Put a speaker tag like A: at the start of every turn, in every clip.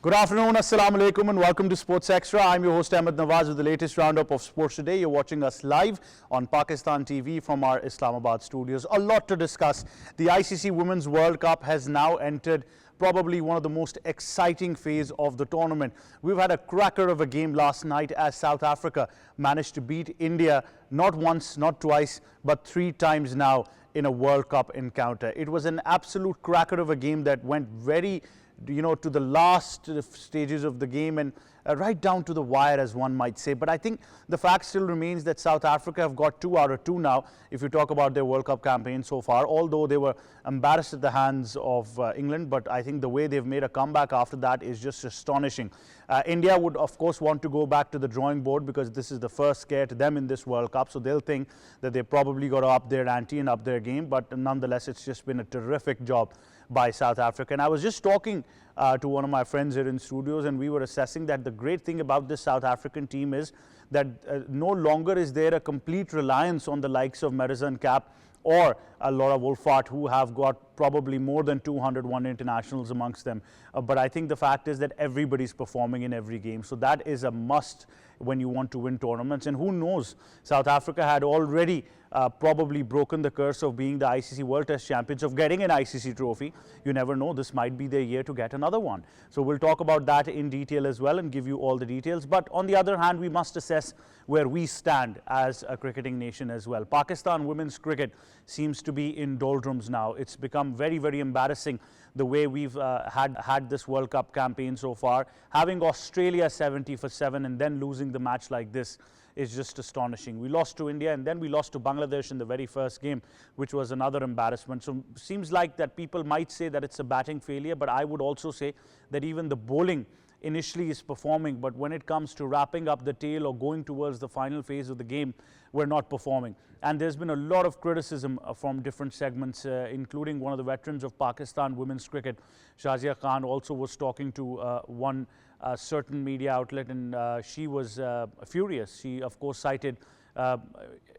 A: Good afternoon, assalamu alaikum, and welcome to Sports Extra. I'm your host Ahmed Nawaz with the latest roundup of sports today. You're watching us live on Pakistan TV from our Islamabad studios. A lot to discuss. The ICC Women's World Cup has now entered probably one of the most exciting phase of the tournament. We've had a cracker of a game last night as South Africa managed to beat India not once, not twice, but 3 times now in a World Cup encounter. It was an absolute cracker of a game that went very to the last stages of the game and right down to the wire, as one might say. But I think the fact still remains that South Africa have got 2 out of 2 now, if you talk about their World Cup campaign so far, although they were embarrassed at the hands of England. But I think the way they've made a comeback after that is just astonishing. India would, of course, want to go back to the drawing board because this is the first scare to them in this World Cup. So they'll think that they probably got to up their ante and up their game. But nonetheless, it's just been a terrific job by South Africa. And I was just talking to one of my friends here in studios, and we were assessing that the great thing about this South African team is that no longer is there a complete reliance on the likes of Marisa and Cap or Laura Wolfart, who have got probably more than 201 internationals amongst them. But I think the fact is that everybody's performing in every game. So that is a must when you want to win tournaments. And who knows, South Africa had already probably broken the curse of being the ICC World Test Champions, of getting an ICC trophy. You never know, this might be their year to get another one. So we'll talk about that in detail as well and give you all the details. But on the other hand, we must assess where we stand as a cricketing nation as well. Pakistan women's cricket seems to be in doldrums now. It's become very, very embarrassing the way we've had this World Cup campaign so far. Having Australia 70 for 7 and then losing the match like this is just astonishing. We lost to India and then we lost to Bangladesh in the very first game, which was another embarrassment. So seems like that people might say that it's a batting failure, but I would also say that even the bowling initially is performing, but when it comes to wrapping up the tail or going towards the final phase of the game, we're not performing. And there's been a lot of criticism from different segments, including one of the veterans of Pakistan women's cricket, Shazia Khan, also was talking to one certain media outlet, and she was furious. She, of course, cited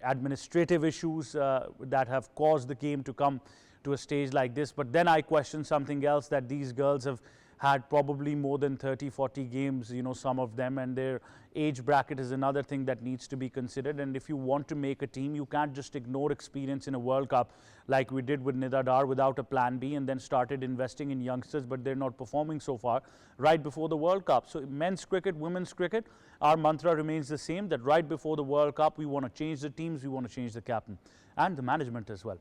A: administrative issues that have caused the game to come to a stage like this. But then I question something else, that these girls have had probably more than 30-40 games, some of them, and their age bracket is another thing that needs to be considered. And if you want to make a team, you can't just ignore experience in a World Cup like we did with Nida Dar without a plan B, and then started investing in youngsters, but they're not performing so far right before the World Cup. So men's cricket, women's cricket, our mantra remains the same, that right before the World Cup, we want to change the teams, we want to change the captain and the management as well.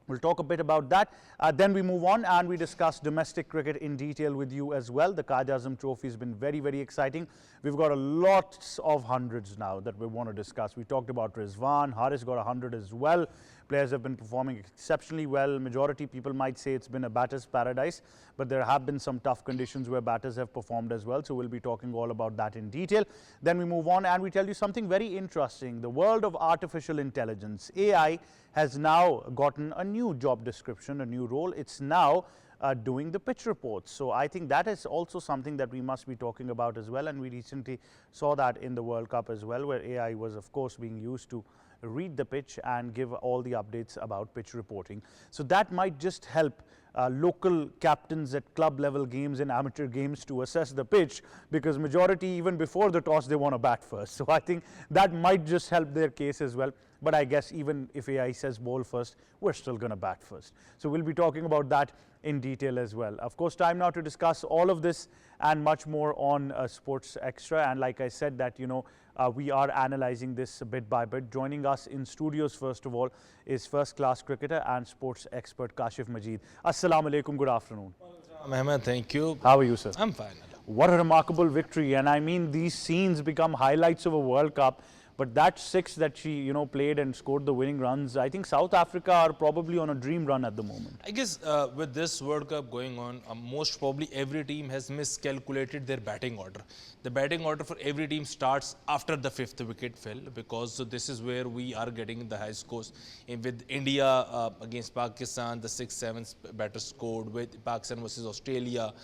A: We'll talk a bit about that. Then we move on and we discuss domestic cricket in detail with you as well. The Quaid-e-Azam trophy has been very, very exciting. We've got a lots of hundreds now that we want to discuss. We talked about Rizwan, Haris got 100 as well. Players have been performing exceptionally well. Majority people might say it's been a batter's paradise, but there have been some tough conditions where batters have performed as well. So we'll be talking all about that in detail. Then we move on and we tell you something very interesting. The world of artificial intelligence, AI, has now gotten a new job description, a new role. It's now doing the pitch reports. So I think that is also something that we must be talking about as well. And we recently saw that in the World Cup as well, where AI was, of course, being used to read the pitch and give all the updates about pitch reporting. So that might just help local captains at club level games and amateur games to assess the pitch, because majority, even before the toss, they want to bat first. So I think that might just help their case as well. But I guess even if AI says bowl first, we're still going to bat first. So we'll be talking about that in detail as well. Of course, time now to discuss all of this and much more on Sports Extra. And like I said, that we are analyzing this bit by bit. Joining us in studios, first of all, is first-class cricketer and sports expert Kashif Majeed. Assalamu alaikum, good afternoon.
B: Mehmet, thank you.
A: How are you, sir?
B: I'm fine.
A: What a remarkable victory. And I mean, these scenes become highlights of a World Cup. But that 6 that she, played and scored the winning runs, I think South Africa are probably on a dream run at the moment.
B: I guess with this World Cup going on, most probably every team has miscalculated their batting order. The batting order for every team starts after the 5th wicket fell, because this is where we are getting the high scores. With India against Pakistan, the 6-7 batters scored. With Pakistan versus Australia,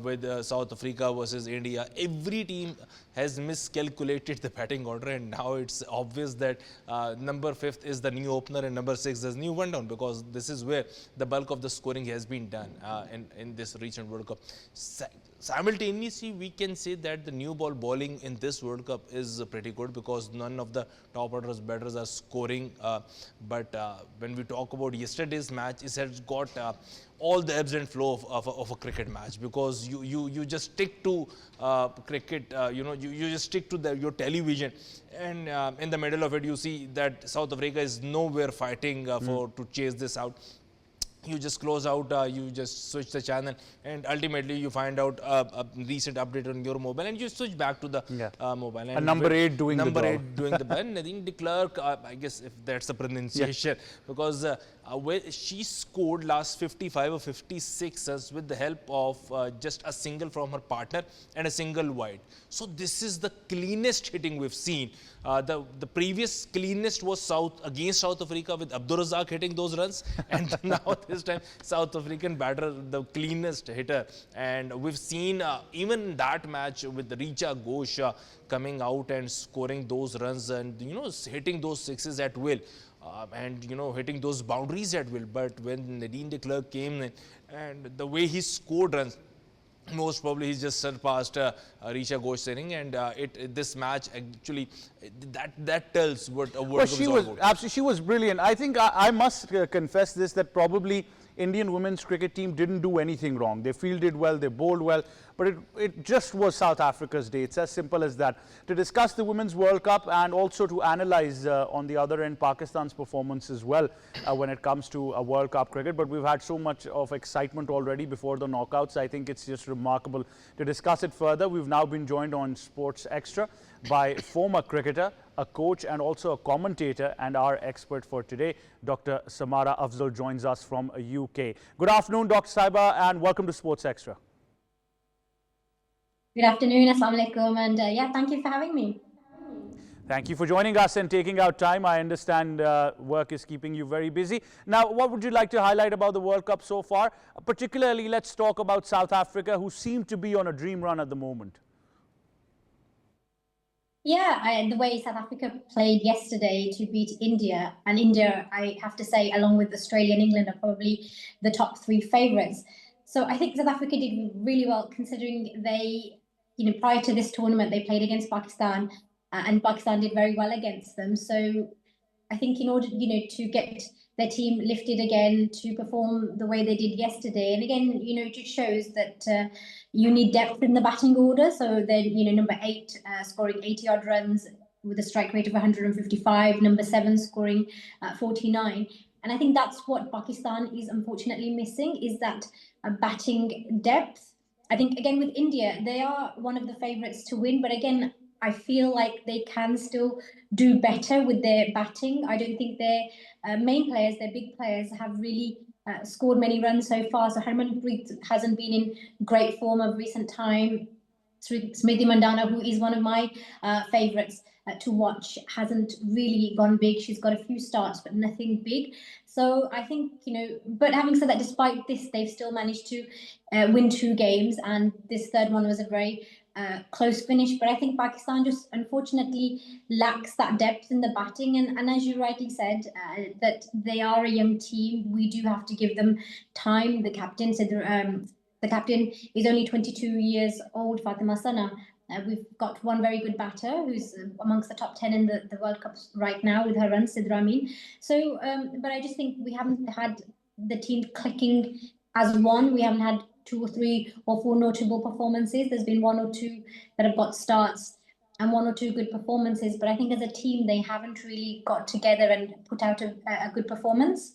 B: with South Africa versus India, every team has miscalculated the batting order, and now it's obvious that number 5th is the new opener and number 6 is new one down, because this is where the bulk of the scoring has been done in this recent World Cup. simultaneously, we can say that the new ball bowling in this World Cup is pretty good because none of the top orders batters are scoring. But when we talk about yesterday's match, it has got all the ebbs and flow of a cricket match, because you just stick to cricket, you just stick to your television, and in the middle of it, you see that South Africa is nowhere fighting to chase this out. You just close out, you just switch the channel, and ultimately you find out a recent update on your mobile, and you switch back to the mobile. And
A: number 8 doing the
B: number
A: job.
B: 8 doing the button. I think de Klerk, I guess if that's the pronunciation, because she scored last 55 or 56 with the help of just a single from her partner and a single wide. So this is the cleanest hitting we've seen. The previous cleanest was against South Africa with Abdur Razak hitting those runs, and now this time South African batter, the cleanest hitter. And we've seen even that match with Richa Ghosh coming out and scoring those runs, and hitting those sixes at will. And hitting those boundaries at will. But when Nadine de Klerk came in, and the way he scored runs, most probably he's just surpassed Richa Ghosh inning, and this match actually that tells what a World Cup is all about.
A: Absolutely, she was brilliant. I think I must confess this, that probably Indian women's cricket team didn't do anything wrong. They fielded well, they bowled well, but it just was South Africa's day. It's as simple as that. To discuss the Women's World Cup and also to analyze on the other end Pakistan's performance as well when it comes to World Cup cricket. But we've had so much of excitement already before the knockouts. I think it's just remarkable. To discuss it further, we've now been joined on Sports Extra by former cricketer, a coach and also a commentator, and our expert for today, Dr. Samara Afzal, joins us from UK. Good afternoon, Dr. Saba, and welcome to Sports Extra.
C: Good afternoon, Assalamu alaikum, and thank you for having me.
A: Thank you for joining us and taking out time. I understand work is keeping you very busy. Now, what would you like to highlight about the World Cup so far? Particularly, let's talk about South Africa, who seem to be on a dream run at the moment.
C: Yeah, the way South Africa played yesterday to beat India, and India, I have to say, along with Australia and England, are probably the top 3 favourites. So I think South Africa did really well, considering they, prior to this tournament, they played against Pakistan, and Pakistan did very well against them. So I think in order, to get their team lifted again to perform the way they did yesterday, and again, it just shows that you need depth in the batting order. So then, number 8 scoring 80-odd runs with a strike rate of 155, number 7 scoring 49. And I think that's what Pakistan is unfortunately missing, is that batting depth. I think, again, with India, they are one of the favourites to win, but again, I feel like they can still do better with their batting. I don't think their main players, their big players, have really scored many runs so far. So Harmanpreet hasn't been in great form of recent time. Smriti Mandhana, who is one of my favourites to watch, hasn't really gone big. She's got a few starts, but nothing big. So I think, but having said that, despite this, they've still managed to win 2 games. And this third one was a very close finish. But I think Pakistan just unfortunately lacks that depth in the batting. And as you rightly said, that they are a young team. We do have to give them time. The captain said the captain is only 22 years old, Fatima Sana. We've got one very good batter who's amongst the top 10 in the World Cup right now with her runs, Sidra Amin. So, but I just think we haven't had the team clicking as one. We haven't had 2 or 3 or 4 notable performances. There's been 1 or 2 that have got starts and 1 or 2 good performances. But I think as a team, they haven't really got together and put out a good performance.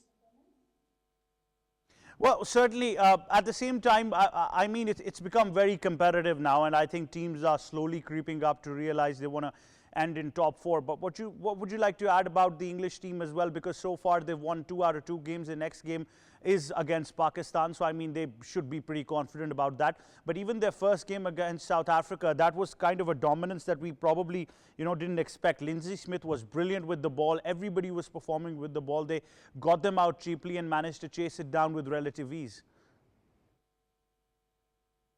A: Well, certainly, at the same time, I mean, it's become very competitive now, and I think teams are slowly creeping up to realize they want to end in top 4. But what would you like to add about the English team as well? Because so far they've won 2 out of 2 games. The next game is against Pakistan, so I mean they should be pretty confident about that. But even their first game against South Africa, that was kind of a dominance that we probably didn't expect. Lindsay Smith was brilliant with the ball. Everybody was performing with the ball. They got them out cheaply and managed to chase it down with relative ease.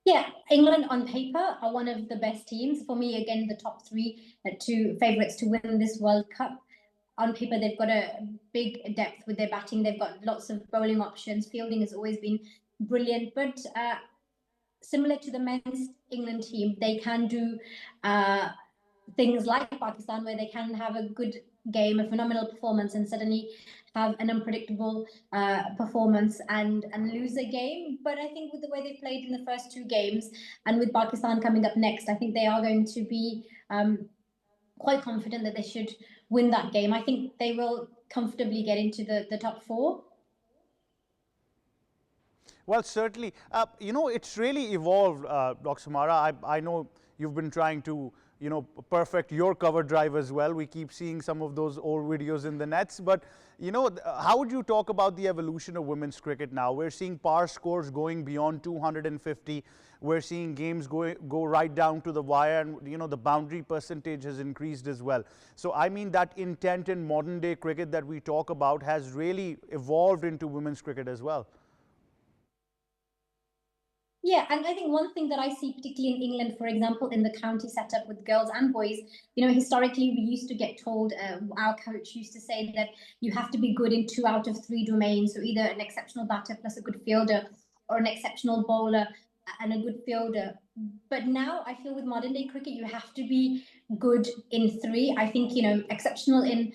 C: Yeah, England on paper are one of the best teams. For me, again, the top 3 favourites to win this World Cup. On paper, they've got a big depth with their batting. They've got lots of bowling options. Fielding has always been brilliant. But similar to the men's England team, they can do things like Pakistan, where they can have a good game, a phenomenal performance, and suddenly have an unpredictable performance and lose a game. But I think with the way they played in the first two games, and with Pakistan coming up next, I think they are going to be quite confident that they should win that game. I think they will comfortably get into the top four.
A: Well, certainly. You know, it's really evolved, Dr. Samara. I know you've been trying to, you know, perfect your cover drive as well. We keep seeing some of those old videos in the nets. But, you know, how would you talk about the evolution of women's cricket now? We're seeing par scores going beyond 250. We're seeing games go right down to the wire, and, you know, the boundary percentage has increased as well. So, I mean, that intent in modern day cricket that we talk about has really evolved into women's cricket as well.
C: Yeah, and I think one thing that I see, particularly in England, for example, in the county setup with girls and boys, you know, historically we used to get told, our coach used to say that you have to be good in 2 out of 3 domains, so either an exceptional batter plus a good fielder, or an exceptional bowler and a good fielder. But now I feel with modern day cricket, you have to be good in 3. I think, you know, exceptional in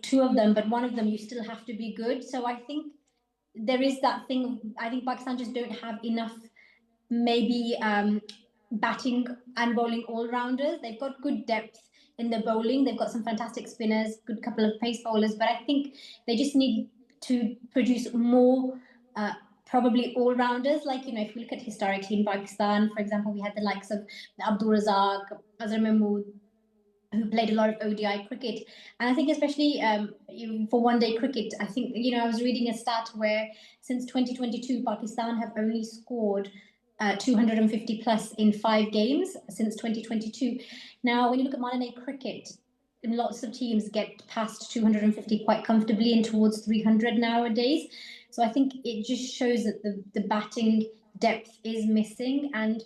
C: 2 of them, but one of them you still have to be good. So I think there is that thing. I think Pakistan just don't have enough, maybe batting and bowling all rounders. They've got good depth in the bowling. They've got some fantastic spinners, good couple of pace bowlers, but I think they just need to produce more. Probably all rounders, like, you know, if we look at historically in Pakistan, for example, we had the likes of Abdul Razak, Azhar Mahmood, who played a lot of ODI cricket. And I think especially for one-day cricket, I think, you know, I was reading a stat where since 2022, Pakistan have only scored 250 plus in 5 games since 2022. Now, when you look at modern day cricket, lots of teams get past 250 quite comfortably and towards 300 nowadays. So I think it just shows that the batting depth is missing. And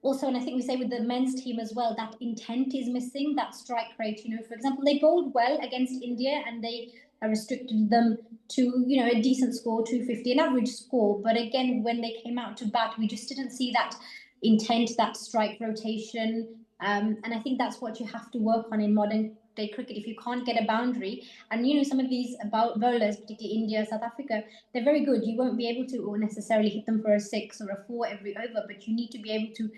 C: also, and I think we say with the men's team as well, that intent is missing, that strike rate. You know, for example, they bowled well against India and they restricted them to, you know, a decent score, 250, an average score. But again, when they came out to bat, we just didn't see that intent, that strike rotation. And I think that's what you have to work on in modern day cricket. If you can't get a boundary, and, you know, some of these bowlers, particularly India, South Africa, they're very good. You won't be able to necessarily hit them for a 6 or a 4 every over, but you need to be able to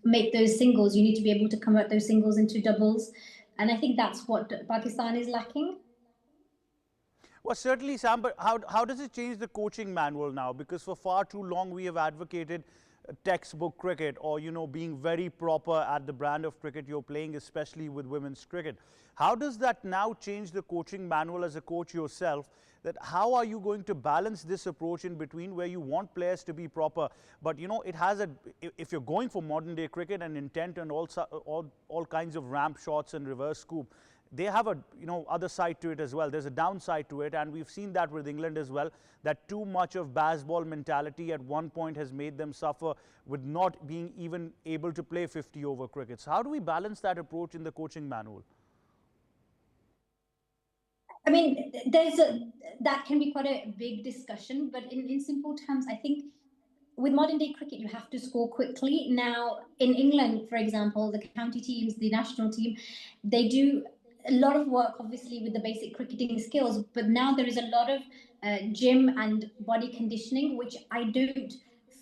C: make those singles. You need to be able to convert those singles into doubles. And I think that's what Pakistan is lacking.
A: Well, certainly, Sam, but how does it change the coaching manual now? Because for far too long we have advocated textbook cricket, or, you know, being very proper at the brand of cricket you're playing, especially with women's cricket. How does that now change the coaching manual as a coach yourself? That how are you going to balance this approach in between, where you want players to be proper, but, you know, it has a, if you're going for modern day cricket and intent and all kinds of ramp shots and reverse scoop, they have a, you know, other side to it as well. There's a downside to it, and we've seen that with England as well, that too much of baseball mentality at one point has made them suffer with not being even able to play 50 over cricket. So how do we balance that approach in the coaching manual?
C: I mean, that can be quite a big discussion, but in simple terms, I think with modern day cricket, you have to score quickly. Now, in England, for example, the county teams, the national team, they do a lot of work, obviously, with the basic cricketing skills. But now there is a lot of gym and body conditioning, which I don't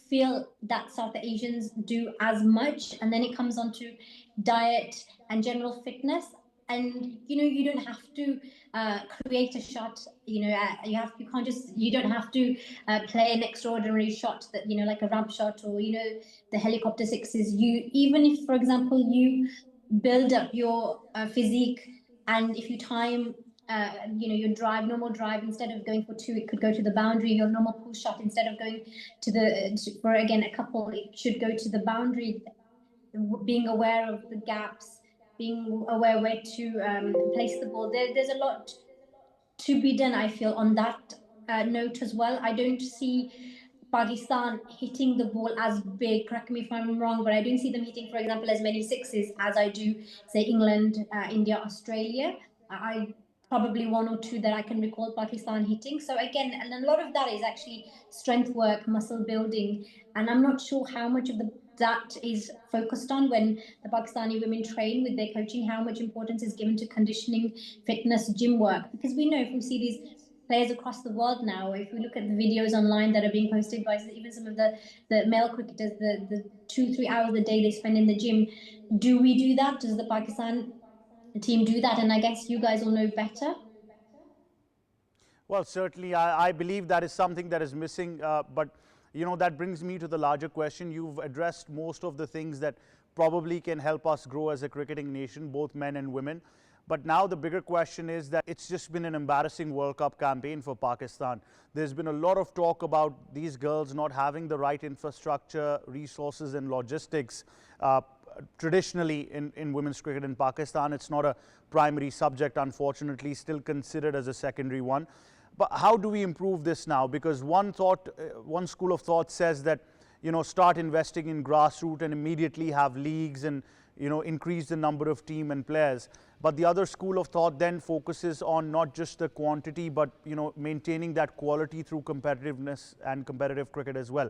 C: feel that South Asians do as much. And then it comes on to diet and general fitness. And, you know, you don't have to create a shot. You know, you don't have to play an extraordinary shot that, you know, like a ramp shot, or, you know, the helicopter sixes. You, even if, for example, you build up your physique, and if you time you know, your normal drive, instead of going for 2, it could go to the boundary. Your normal pull shot, instead of going for again a couple, it should go to the boundary. Being aware of the gaps, being aware where to place the ball. There's a lot to be done, I feel, on that note as well. I don't see Pakistan hitting the ball as big. Correct me if I'm wrong, but I don't see them hitting, for example, as many sixes as I do, say, England, India, Australia. I probably one or two that I can recall Pakistan hitting. So again, and a lot of that is actually strength work, muscle building, and I'm not sure how much of that is focused on when the Pakistani women train with their coaching, how much importance is given to conditioning, fitness, gym work. Because we know if we see these players across the world now, if we look at the videos online that are being posted by even some of the male cricketers, the 2-3 hours a day they spend in the gym, do we do that? Does the Pakistan team do that? And I guess you guys will know better.
A: Well, certainly, I believe that is something that is missing. But, you know, that brings me to the larger question. You've addressed most of the things that probably can help us grow as a cricketing nation, both men and women. But now the bigger question is that it's just been an embarrassing World Cup campaign for Pakistan. There's been a lot of talk about these girls not having the right infrastructure, resources and logistics. Traditionally in women's cricket in Pakistan, it's not a primary subject, unfortunately, still considered as a secondary one. But how do we improve this now? Because one school of thought says that, you know, start investing in grassroots and immediately have leagues and, you know, increase the number of team and players. But the other school of thought then focuses on not just the quantity, but, you know, maintaining that quality through competitiveness and competitive cricket as well.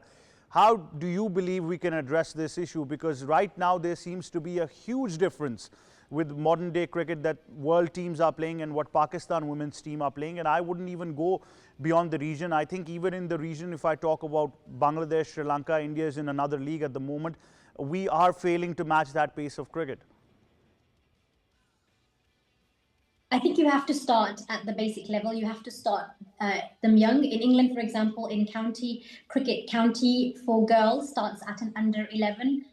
A: How do you believe we can address this issue? Because right now there seems to be a huge difference with modern day cricket that world teams are playing and what Pakistan women's team are playing. And I wouldn't even go beyond the region. I think even in the region, if I talk about Bangladesh, Sri Lanka, India is in another league at the moment, we are failing to match that pace of cricket.
C: I think you have to start at the basic level. You have to start them young. In England, for example, in county cricket, county for girls starts at an under 11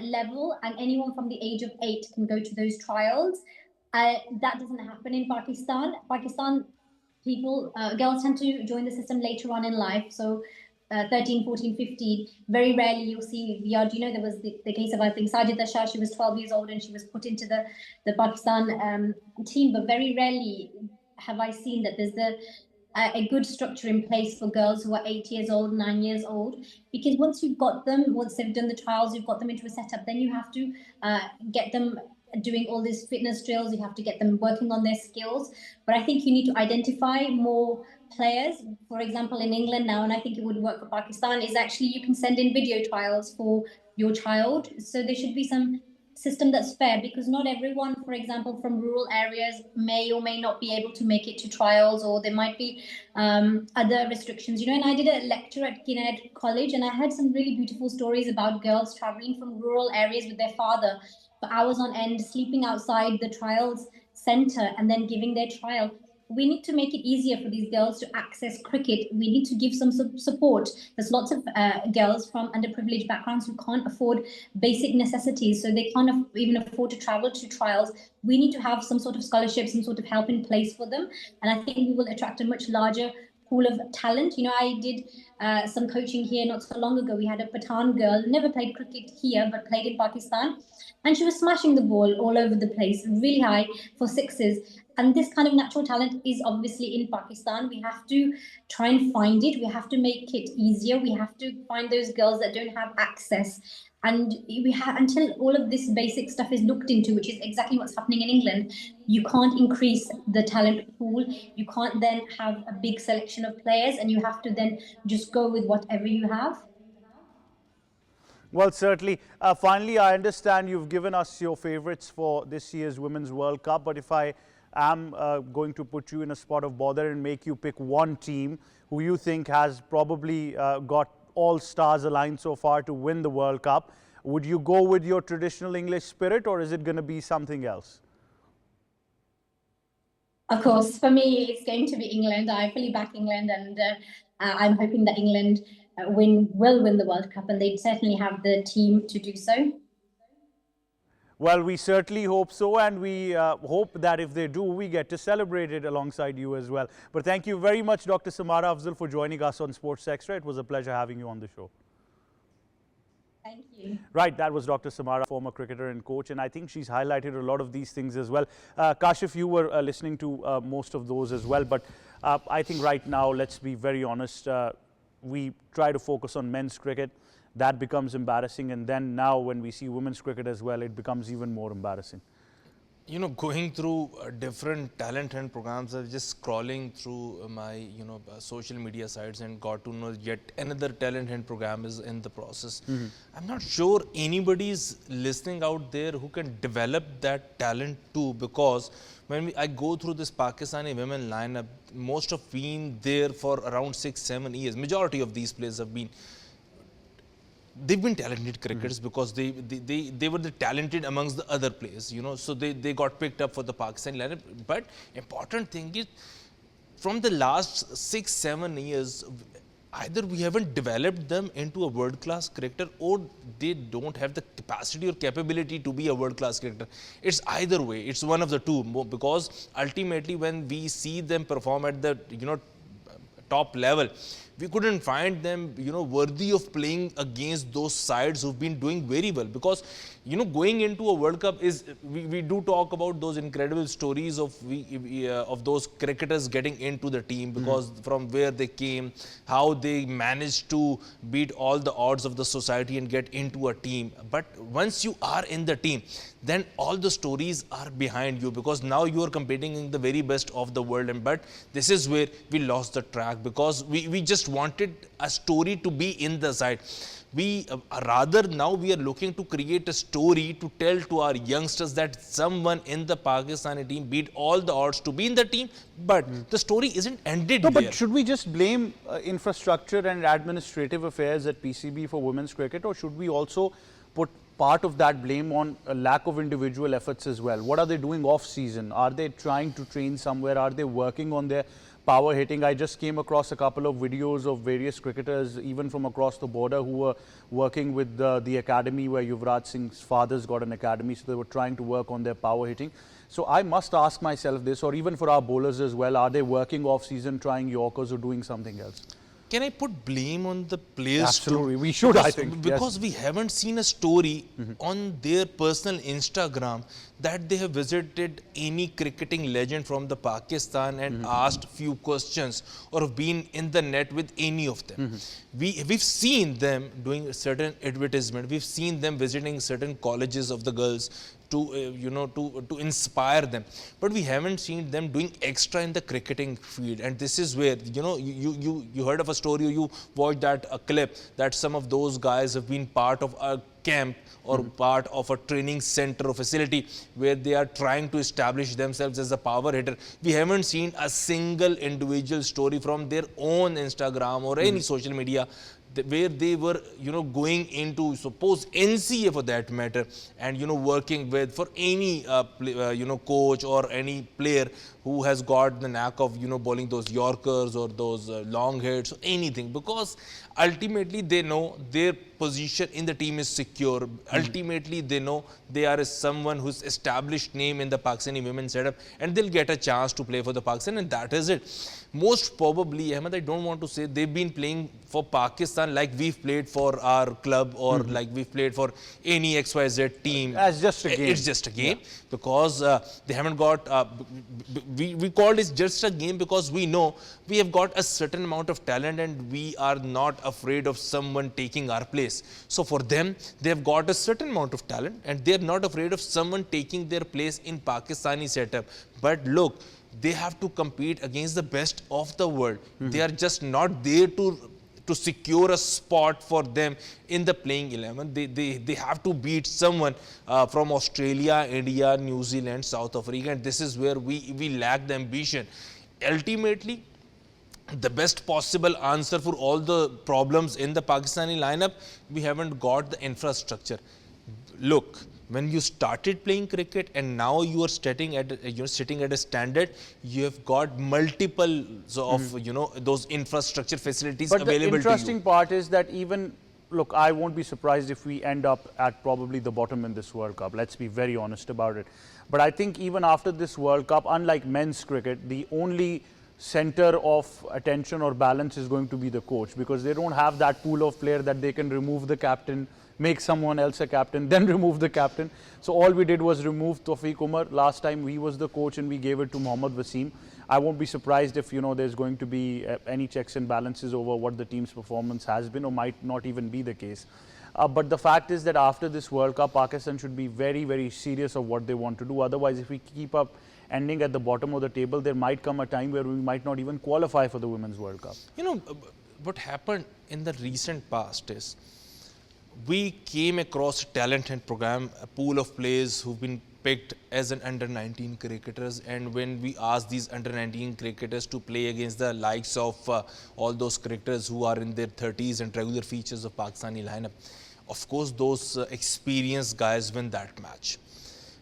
C: level, and anyone from the age of 8 can go to those trials. That doesn't happen in Pakistan. Girls tend to join the system later on in life. So 13, 14, 15, very rarely you'll see the odd, you know, there was the case of, I think, Sajida Shah, she was 12 years old and she was put into the Pakistan team, but very rarely have I seen that there's a good structure in place for girls who are 8 years old, 9 years old, because once you've got them, once they've done the trials, you've got them into a setup, then you have to get them doing all these fitness drills, you have to get them working on their skills. But I think you need to identify more players. For example, in England now, and I think it would work for Pakistan, is actually you can send in video trials for your child. So there should be some system that's fair, because not everyone, for example, from rural areas may or may not be able to make it to trials, or there might be other restrictions, you know. And I did a lecture at Kinnaird College and I heard some really beautiful stories about girls traveling from rural areas with their father for hours on end, sleeping outside the trials center and then giving their trial. We need to make it easier for these girls to access cricket. We need to give some support. There's lots of girls from underprivileged backgrounds who can't afford basic necessities, so they can't even afford to travel to trials. We need to have some sort of scholarship, some sort of help in place for them. And I think we will attract a much larger pool of talent. You know, I did some coaching here not so long ago. We had a Pathan girl, never played cricket here, but played in Pakistan. And she was smashing the ball all over the place, really high for sixes. And this kind of natural talent is obviously in Pakistan. We have to try and find it. We have to make it easier. We have to find those girls that don't have access. And we have, until all of this basic stuff is looked into, which is exactly what's happening in England, you can't increase the talent pool. You can't then have a big selection of players, and you have to then just go with whatever you have.
A: Well, certainly. Finally, I understand you've given us your favorites for this year's Women's World Cup, but if I am going to put you in a spot of bother and make you pick one team who you think has probably got all stars aligned so far to win the World Cup, would you go with your traditional English spirit, or is it going to be something else?
C: Of course, for me, it's going to be England. I fully back England, and I'm hoping that England will win the World Cup, and they certainly have the team to do so.
A: Well, we certainly hope so, and we hope that if they do, we get to celebrate it alongside you as well. But thank you very much, Dr. Samara Afzal, for joining us on Sports Extra. It was a pleasure having you on the show.
C: Thank you.
A: Right, that was Dr. Samara, former cricketer and coach, and I think she's highlighted a lot of these things as well. Kashif, you were listening to most of those as well, but I think right now, let's be very honest, we try to focus on men's cricket. That becomes embarrassing, and then now when we see women's cricket as well, it becomes even more embarrassing.
B: You know, going through different talent hunt programs, I was just scrolling through my, social media sites and got to know yet another talent hunt program is in the process. I'm not sure anybody is listening out there who can develop that talent too, because when I go through this Pakistani women lineup, most have been there for around 6-7 years. Majority of these players have been, they've been talented cricketers because they were the talented amongst the other players, so they got picked up for the Pakistan lineup. But important thing is, from the last 6-7 years, either we haven't developed them into a world-class cricketer, or they don't have the capacity or capability to be a world-class cricketer. It's either way, it's one of the two, because ultimately when we see them perform at the top level, we couldn't find them, worthy of playing against those sides who've been doing very well. Because, going into a World Cup is, we do talk about those incredible stories of those cricketers getting into the team, because from where they came, how they managed to beat all the odds of the society and get into a team. But once you are in the team, then all the stories are behind you, because now you are competing in the very best of the world. But this is where we lost the track, because we just wanted a story to be in the side. We rather now we are looking to create a story to tell to our youngsters that someone in the Pakistani team beat all the odds to be in the team, but the story isn't ended there.
A: But should we just blame infrastructure and administrative affairs at PCB for women's cricket, or should we also put part of that blame on a lack of individual efforts as well? What are they doing off season? Are they trying to train somewhere? Are they working on their power hitting? I just came across a couple of videos of various cricketers, even from across the border, who were working with the academy where Yuvraj Singh's father's got an academy. So they were trying to work on their power hitting. So I must ask myself this, or even for our bowlers as well, are they working off season, trying Yorkers or doing something else?
B: Can I put blame on the players?
A: Absolutely, we should,
B: because,
A: I think.
B: Because we haven't seen a story on their personal Instagram that they have visited any cricketing legend from the Pakistan and asked few questions, or have been in the net with any of them. We've seen them doing certain advertisement. We've seen them visiting certain colleges of the girls to to inspire them, but we haven't seen them doing extra in the cricketing field. And this is where you heard of a story, you watched that a clip that some of those guys have been part of a camp or part of a training center or facility where they are trying to establish themselves as a power hitter. We haven't seen a single individual story from their own Instagram or any social media where they were going into, suppose NCA for that matter, and working with for any coach or any player who has got the knack of bowling those Yorkers or those long hits or anything, because ultimately they know their position in the team is secure. Ultimately they know they are someone who's established name in the Pakistani women's setup, and they'll get a chance to play for the Pakistan, and that is it. Most probably, Ahmed, I don't want to say they've been playing for Pakistan like we've played for our club, or like we've played for any XYZ team.
A: As just a game.
B: It's just a game, because they haven't got, we called it just a game because we know we have got a certain amount of talent and we are not afraid of someone taking our place. So for them, they have got a certain amount of talent and they are not afraid of someone taking their place in Pakistani setup. But look, they have to compete against the best of the world. They are just not there to secure a spot for them in the playing 11. They have to beat someone from Australia, India, New Zealand, South Africa, and this is where we lack the ambition. Ultimately, the best possible answer for all the problems in the Pakistani lineup, we haven't got the infrastructure. Look, when you started playing cricket and now you are sitting at a standard, you have got multiple of those infrastructure facilities available to you.
A: But the interesting part is that even, look, I won't be surprised if we end up at probably the bottom in this World Cup. Let's be very honest about it. But I think even after this World Cup, unlike men's cricket, the only center of attention or balance is going to be the coach, because they don't have that pool of player that they can remove the captain, make someone else a captain, then remove the captain. So all we did was remove Tawfiq Umar. Last time he was the coach and we gave it to Mohammad Wasim. I won't be surprised if there's going to be any checks and balances over what the team's performance has been, or might not even be the case. But the fact is that after this World Cup, Pakistan should be very, very serious of what they want to do. Otherwise, if we keep up ending at the bottom of the table, there might come a time where we might not even qualify for the Women's World Cup.
B: You know, what happened in the recent past is we came across a talent hunt program, a pool of players who've been picked as an under-19 cricketers, and when we asked these under-19 cricketers to play against the likes of all those cricketers who are in their 30s and regular features of Pakistani lineup, of course those experienced guys win that match.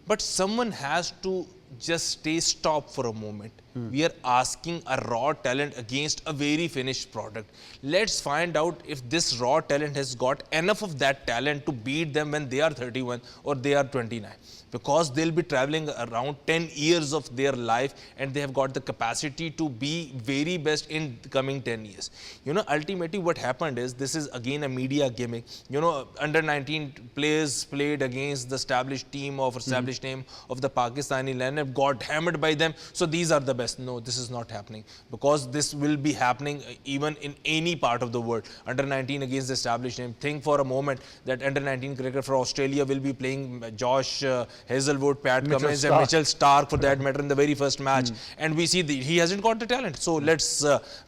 B: But someone has to just stay stop for a moment. We are asking a raw talent against a very finished product. Let's find out if this raw talent has got enough of that talent to beat them when they are 31 or they are 29. Because they'll be traveling around 10 years of their life and they have got the capacity to be very best in the coming 10 years. You know, ultimately what happened is, this is again a media gimmick. You know, under 19 players played against the established team of established name of the Pakistani lineup, got hammered by them. So these are the best. No, this is not happening, because this will be happening even in any part of the world. Under 19 against the established name. Think for a moment that under 19 cricketer for Australia will be playing Josh Hazelwood, Pat Cummins and Mitchell Stark for that matter in the very first match. And we see he hasn't got the talent. So let's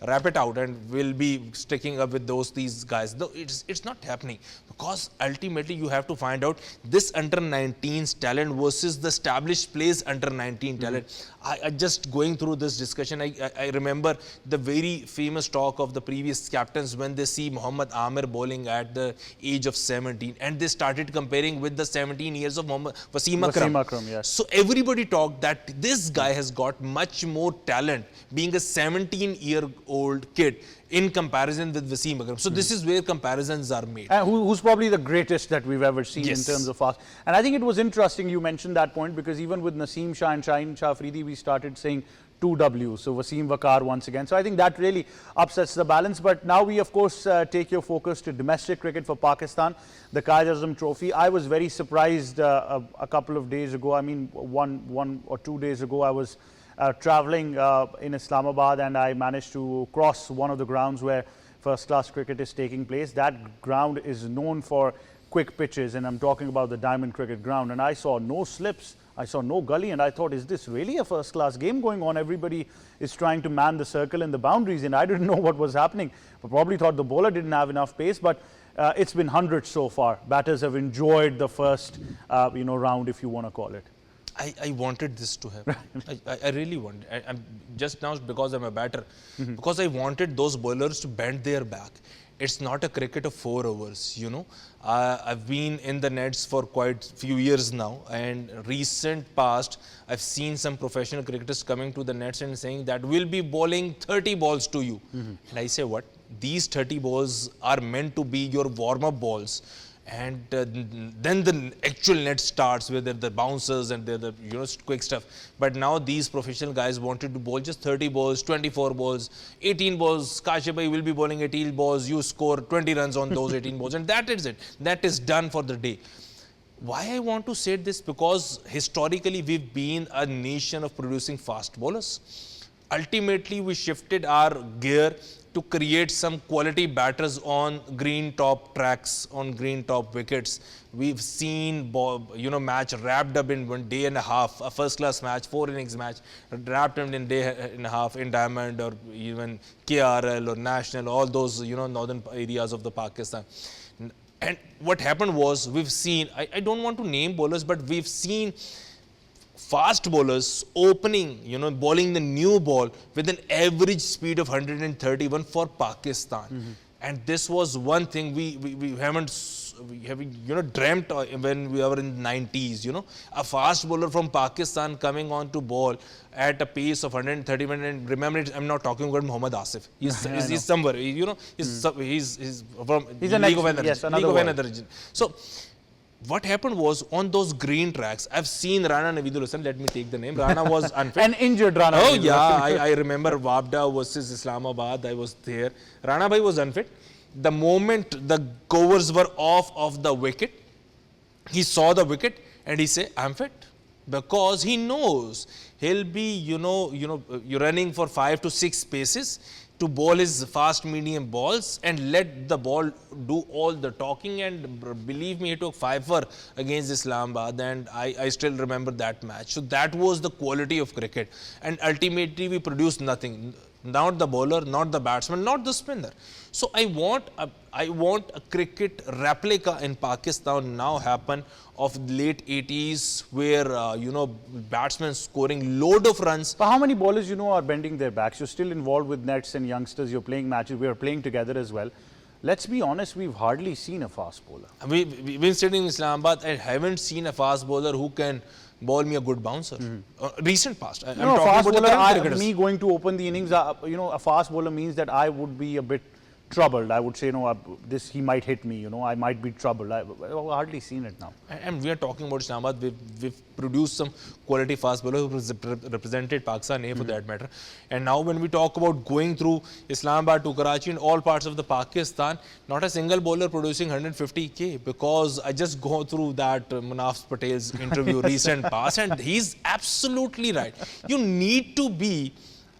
B: wrap it out and we'll be sticking up with these guys. Though it's not happening, because ultimately you have to find out this under 19's talent versus the established players under 19 talent. I just going through this discussion, I remember the very famous talk of the previous captains when they see Muhammad Amir bowling at the age of 17 and they started comparing with the 17 years of Wasim Akram.
A: Yes.
B: So everybody talked that this guy has got much more talent being a 17-year-old kid in comparison with Wasim Akram. So this is where comparisons are made.
A: Who's probably the greatest that we've ever seen in terms of fast. And I think it was interesting you mentioned that point, because even with Naseem Shah and Shaheen Shah Afridi, we started saying 2 Ws. So Wasim Wakar once again. So I think that really upsets the balance. But now we, of course, take your focus to domestic cricket for Pakistan, the Quaid-e-Azam Trophy. I was very surprised a couple of days ago. I mean, one or 2 days ago, I was traveling in Islamabad and I managed to cross one of the grounds where first-class cricket is taking place. That ground is known for quick pitches, and I'm talking about the Diamond Cricket Ground. And I saw no slips, I saw no gully, and I thought, is this really a first-class game going on? Everybody is trying to man the circle and the boundaries, and I didn't know what was happening. I probably thought the bowler didn't have enough pace, but it's been hundreds so far. Batters have enjoyed the first, round, if you want to call it.
B: I wanted this to happen. I really wanted. I'm just now because I'm a batter, because I wanted those bowlers to bend their back. It's not a cricket of 4 overs, you know. I've been in the nets for quite a few years now, and recent past, I've seen some professional cricketers coming to the nets and saying that we'll be bowling 30 balls to you. And I say, what? These 30 balls are meant to be your warm-up balls. And then the actual net starts where they're the bouncers and they're the quick stuff. But now these professional guys wanted to bowl just 30 balls, 24 balls, 18 balls. Kashif Bhai will be bowling 18 balls. You score 20 runs on those 18 balls, and that is it. That is done for the day. Why I want to say this? Because historically we've been a nation of producing fast bowlers. Ultimately, we shifted our gear to create some quality batters on green top tracks, on green top wickets. We've seen, match wrapped up in 1 day and a half, a first-class match, 4 innings match, wrapped up in 1 day and a half in Diamond or even KRL or National, all those, northern areas of the Pakistan. And what happened was, we've seen, I don't want to name bowlers, but we've seen fast bowlers opening, bowling the new ball with an average speed of 131 for Pakistan. And this was one thing we haven't dreamt when we were in the 90s, a fast bowler from Pakistan coming on to bowl at a pace of 131. And remember, I'm not talking about Muhammad Asif. He's somewhere, he's from League of Energy.
A: Yes,
B: League of Energy. So what happened was, on those green tracks, I've seen Rana Naveedul Hasan, let me take the name. Rana was unfit.
A: An injured Rana.
B: Oh yeah, I remember Wabda versus Islamabad, I was there. Rana Bhai was unfit. The moment the covers were off of the wicket, he saw the wicket and he said, I'm fit. Because he knows he'll be, you're running for 5 to 6 paces. to bowl his fast medium balls and let the ball do all the talking. And believe me, he took 5 for against Islamabad, and I still remember that match. So that was the quality of cricket, and ultimately we produced nothing. Not the bowler, not the batsman, not the spinner. So I want a cricket replica in Pakistan now happen of late 80s, where batsmen scoring load of runs.
A: But how many bowlers are bending their backs? You're still involved with nets and youngsters. You're playing matches. We are playing together as well. Let's be honest, we've hardly seen a fast bowler.
B: We've been sitting in Islamabad and haven't seen a fast bowler who can bowl me a good bouncer. Recent past. I'm talking
A: fast
B: about the
A: bowler,
B: current cricketers.
A: me going to open the innings, a fast bowler means that I would be a bit troubled. I would say, he might hit me, I might be troubled. I've hardly seen it now.
B: And we are talking about Islamabad. We've produced some quality fast bowlers who represented Pakistan, for that matter. And now when we talk about going through Islamabad to Karachi and all parts of the Pakistan, not a single bowler producing 150k, because I just go through that Manaf Patel's interview recent past, and he's absolutely right. You need to be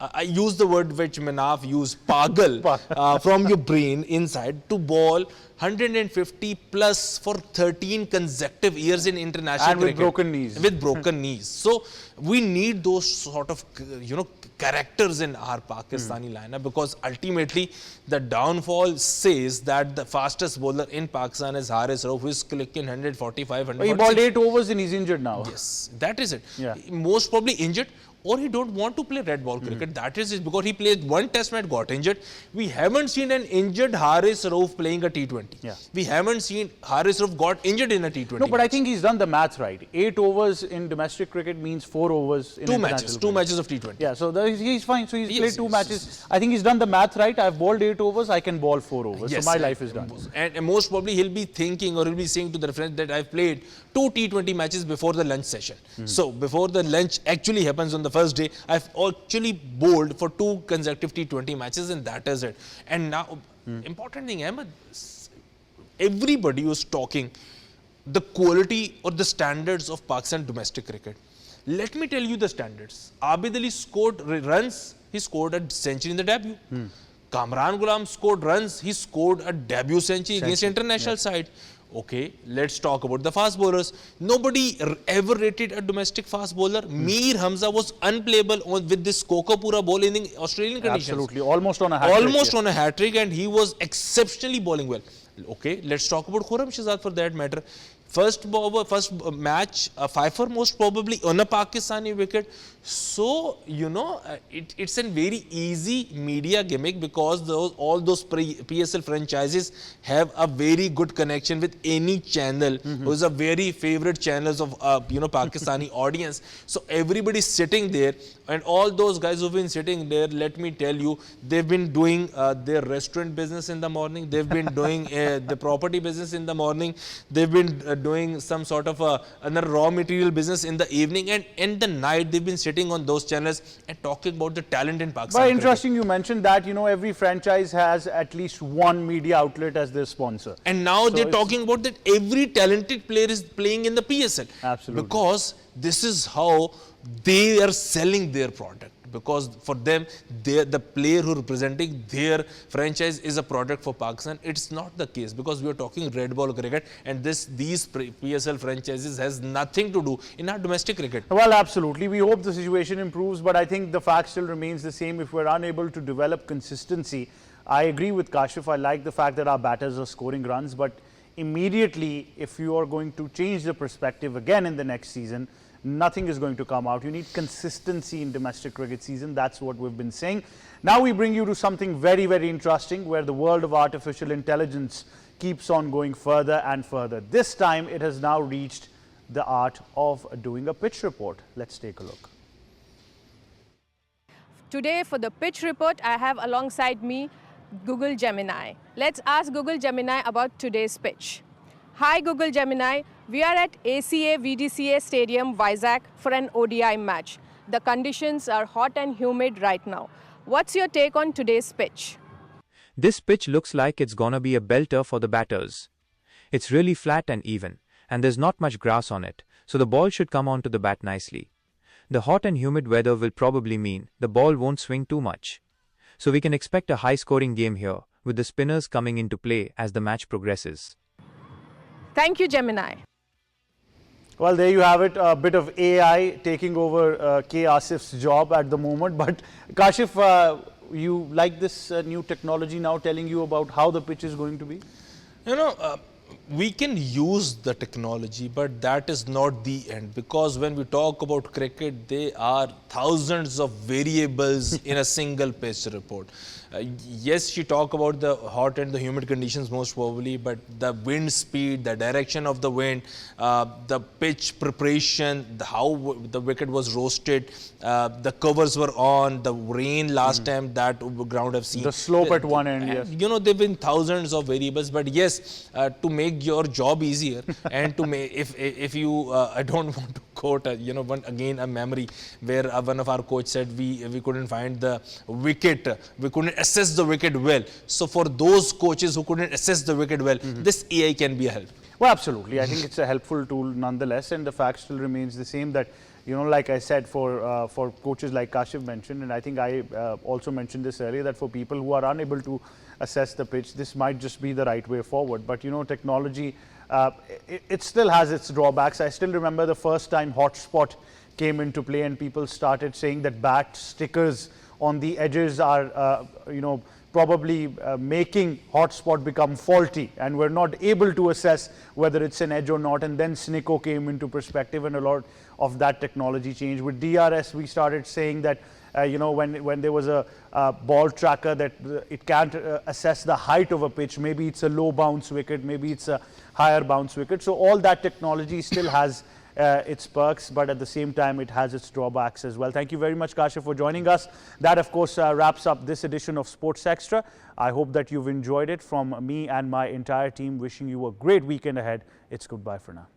B: I use the word which Manaf used, pagal, from your brain inside to bowl 150 plus for 13 consecutive years in international cricket.
A: And with broken knees.
B: With broken knees. So we need those sort of, characters in our Pakistani lineup, because ultimately the downfall says that the fastest bowler in Pakistan is Haris Rauf, who is clicking 145, 146.
A: He bowled 8 overs and he's injured now.
B: Yes, that is it.
A: Yeah.
B: Most probably injured, or he don't want to play red ball cricket. That is it, because he played one test match, got injured. We haven't seen an injured Haris Rauf playing a T20.
A: Yeah.
B: We haven't seen Haris Rauf got injured in a T20.
A: No, but I think he's done the math right. 8 overs in domestic cricket means 4 overs in international
B: Two
A: cricket.
B: matches of T20.
A: Yeah, so he's fine. So he's played 2 matches. I think he's done the math right. I've bowled 8 overs, I can bowl 4 overs.
B: Yes,
A: so my life is done.
B: And most probably he'll be thinking, or he'll be saying to the friends that I've played 2 T20 matches before the lunch session. So before the lunch actually happens on the first day, I've actually bowled for 2 consecutive T20 matches, and that is it. And now, important thing, Ahmed, everybody was talking the quality or the standards of Pakistan domestic cricket. Let me tell you the standards. Abid Ali scored runs, he scored a century in the debut. Kamran Ghulam scored runs, he scored a debut century against international side. Okay, let's talk about the fast bowlers. Nobody ever rated a domestic fast bowler. Mir Hamza was unplayable with this Kokapura ball in the Australian conditions.
A: Absolutely, almost on a hat-trick.
B: Almost on a hat-trick, and he was exceptionally bowling well. Okay, let's talk about Khurram Shahzad for that matter. First match, 5 most probably on a Pakistani wicket. So, it's a very easy media gimmick, because all those PSL franchises have a very good connection with any channel, who is a very favorite channels of, Pakistani audience. So, everybody's sitting there, and all those guys who've been sitting there, let me tell you, they've been doing their restaurant business in the morning. They've been doing the property business in the morning. They've been doing some sort of another raw material business in the evening, and in the night they've been sitting on those channels and talking about the talent in Pakistan.
A: But interesting you mentioned that, every franchise has at least one media outlet as their sponsor.
B: And now they're talking about that every talented player is playing in the PSL.
A: Absolutely.
B: Because this is how they are selling their product. Because for them, the player who representing their franchise is a product for Pakistan. It's not the case, because we are talking red ball cricket, and these PSL franchises has nothing to do in our domestic cricket.
A: Well, absolutely. We hope the situation improves, but I think the fact still remains the same. If we're unable to develop consistency, I agree with Kashif. I like the fact that our batters are scoring runs, but immediately, if you are going to change the perspective again in the next season, nothing is going to come out. You need consistency in domestic cricket season. That's what we've been saying. Now we bring you to something very, very interesting, where the world of artificial intelligence keeps on going further and further. This time it has now reached the art of doing a pitch report. Let's take a look.
D: Today for the pitch report, I have alongside me Google Gemini. Let's ask Google Gemini about today's pitch. Hi Google Gemini, we are at ACA VDCA Stadium, Vizag for an ODI match. The conditions are hot and humid right now. What's your take on today's pitch?
E: This pitch looks like it's gonna be a belter for the batters. It's really flat and even, and there's not much grass on it, so the ball should come onto the bat nicely. The hot and humid weather will probably mean the ball won't swing too much. So we can expect a high-scoring game here, with the spinners coming into play as the match progresses.
D: Thank you, Gemini.
A: Well, there you have it, a bit of AI taking over K. Asif's job at the moment. But Kashif, you like this new technology now telling you about how the pitch is going to be?
B: You know, we can use the technology, but that is not the end, because when we talk about cricket, there are thousands of variables in a single pitch report. Yes, she talked about the hot and the humid conditions most probably, but the wind speed, the direction of the wind, the pitch preparation, how the wicket was roasted, the covers were on, the rain last time that ground have seen.
A: The slope at one end, yes.
B: You know, there have been thousands of variables, but yes, to make your job easier and to make, if you, I don't want to quote, you know, again a memory where one of our coach said we couldn't find the wicket, we couldn't assess the wicket well. So for those coaches who couldn't assess the wicket well, this AI can be a help.
A: Well, absolutely. I think it's a helpful tool nonetheless, and the fact still remains the same that, you know, like I said, for coaches like Kashif mentioned, and I think I also mentioned this earlier, that for people who are unable to assess the pitch, this might just be the right way forward. But, you know, technology, it still has its drawbacks. I still remember the first time hotspot came into play and people started saying that bat stickers on the edges are, you know, probably making hotspot become faulty, and we're not able to assess whether it's an edge or not. And then Snicko came into perspective, and a lot of that technology changed. With DRS, we started saying that, you know, when there was a ball tracker, that it can't assess the height of a pitch. Maybe it's a low bounce wicket, maybe it's a higher bounce wicket. So all that technology still has its perks, but at the same time it has its drawbacks as well. Thank you very much, Kashif, for joining us. That of course wraps up this edition of Sports Extra. I hope that you've enjoyed it. From me and my entire team, wishing you a great weekend ahead. It's goodbye for now.